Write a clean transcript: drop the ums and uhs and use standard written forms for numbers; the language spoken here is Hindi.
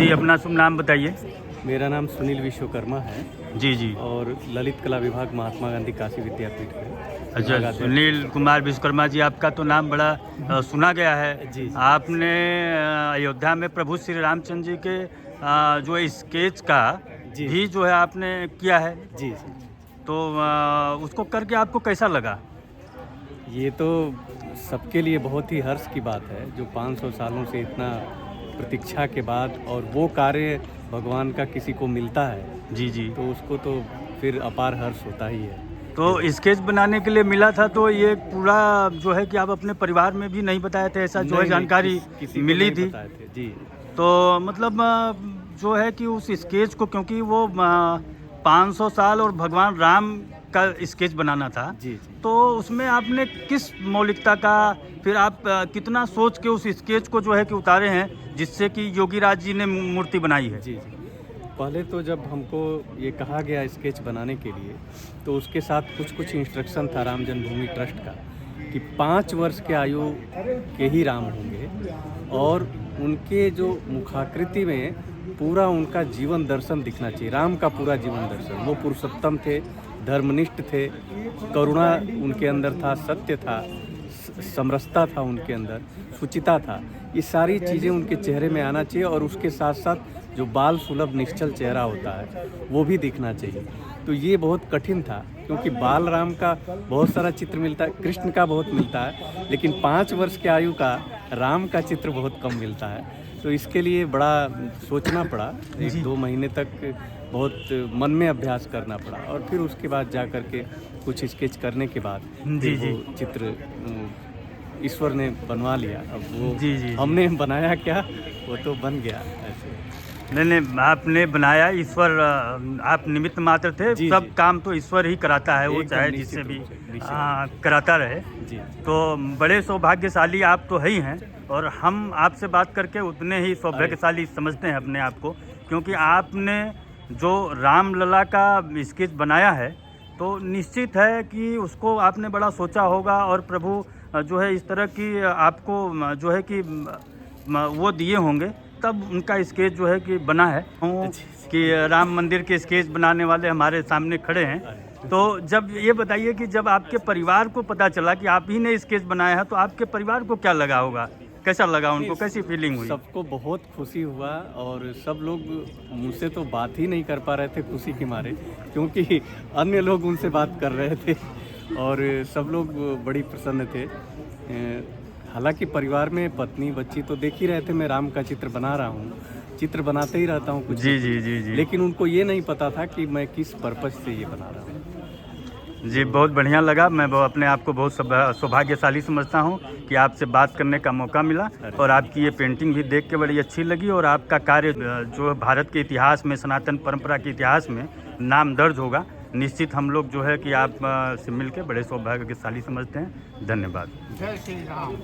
जी, अपना शुभ नाम बताइए। मेरा नाम सुनील विश्वकर्मा है जी, जी। और ललित कला विभाग महात्मा गांधी काशी विद्यापीठ में अच्छा, विभागाध्यक्ष। सुनील कुमार विश्वकर्मा जी, आपका तो नाम बड़ा सुना गया है। जी, जी। आपने अयोध्या में प्रभु श्री रामचंद्र जी के जो स्केच का जी, भी जो है आपने किया है, जी, जी। तो उसको करके आपको कैसा लगा? ये तो सबके लिए बहुत ही हर्ष की बात है, जो 500 सालों से इतना प्रतीक्षा के बाद और वो कार्य भगवान का किसी को मिलता है, जी, जी। तो उसको तो फिर अपार हर्ष होता ही है। तो स्केच बनाने के लिए मिला था, तो ये पूरा जो है कि आप अपने परिवार में भी नहीं बताए थे, ऐसा जो है नहीं, जानकारी किसी को मिली नहीं थी? बताए थे। जी, तो मतलब जो है कि उस स्केच को, क्योंकि वो 500 साल और भगवान राम का स्केच बनाना था, जी, जी। तो उसमें आपने किस मौलिकता का, फिर आप कितना सोच के उस स्केच को जो है कि उतारे हैं, जिससे कि योगीराज जी ने मूर्ति बनाई है? जी, जी। पहले तो जब हमको ये कहा गया स्केच बनाने के लिए, तो उसके साथ कुछ इंस्ट्रक्शन था राम जन्मभूमि ट्रस्ट का कि 5 वर्ष के आयु के ही राम होंगे और उनके जो मुखाकृति में पूरा उनका जीवन दर्शन दिखना चाहिए, राम का पूरा जीवन दर्शन। वो पुरुषोत्तम थे, धर्मनिष्ठ थे, करुणा उनके अंदर था, सत्य था, समरसता था उनके अंदर, शुचिता था। ये सारी चीज़ें उनके चेहरे में आना चाहिए और उसके साथ साथ जो बाल सुलभ निश्चल चेहरा होता है वो भी दिखना चाहिए। तो ये बहुत कठिन था, क्योंकि बाल राम का बहुत सारा चित्र मिलता है, कृष्ण का बहुत मिलता है, लेकिन 5 वर्ष के आयु का राम का चित्र बहुत कम मिलता है। तो इसके लिए बड़ा सोचना पड़ा, 1-2 महीने तक बहुत मन में अभ्यास करना पड़ा और फिर उसके बाद जा कर के कुछ स्केच करने के बाद जी, फिर वो चित्र ईश्वर ने बनवा लिया। अब वो जी, जी, जी। हमने बनाया क्या, वो तो बन गया ऐसे। नहीं, आपने बनाया, ईश्वर आप निमित्त मात्र थे। जी, सब जी। काम तो ईश्वर ही कराता है, वो एकदम चाहे निश्चित जिससे भी रूप से, निश्चित रूप कराता रहे। जी, तो बड़े सौभाग्यशाली आप तो है ही हैं, और हम आपसे बात करके उतने ही सौभाग्यशाली समझते हैं अपने आप को, क्योंकि आपने जो रामलला का स्केच बनाया है, तो निश्चित है कि उसको आपने बड़ा सोचा होगा, और प्रभु जो है इस तरह की आपको जो है कि वो दिए होंगे, तब उनका स्केच जो है कि बना है। कि राम मंदिर के स्केच बनाने वाले हमारे सामने खड़े हैं। तो जब ये बताइए कि जब आपके परिवार को पता चला कि आप ही ने स्केच बनाया है, तो आपके परिवार को क्या लगा होगा, कैसा लगा उनको, कैसी फीलिंग हुई? सबको बहुत खुशी हुआ और सब लोग मुझसे तो बात ही नहीं कर पा रहे थे खुशी के मारे, क्योंकि अन्य लोग उनसे बात कर रहे थे और सब लोग बड़ी प्रसन्न थे। हालांकि परिवार में पत्नी बच्ची तो देख ही रहे थे मैं राम का चित्र बना रहा हूँ, चित्र बनाते ही रहता हूँ कुछ जी, जी, जी, जी। लेकिन उनको ये नहीं पता था कि मैं किस पर्पस से ये बना रहा हूँ। जी, बहुत बढ़िया लगा। मैं अपने आप को बहुत सौभाग्यशाली समझता हूँ कि आपसे बात करने का मौका मिला, और आपकी ये पेंटिंग भी देख के बड़ी अच्छी लगी, और आपका कार्य जो भारत के इतिहास में, सनातन परंपरा के इतिहास में नाम दर्ज होगा। निश्चित हम लोग जो है कि आप से मिलकर बड़े सौभाग्यशाली समझते हैं। धन्यवाद। जय श्री राम।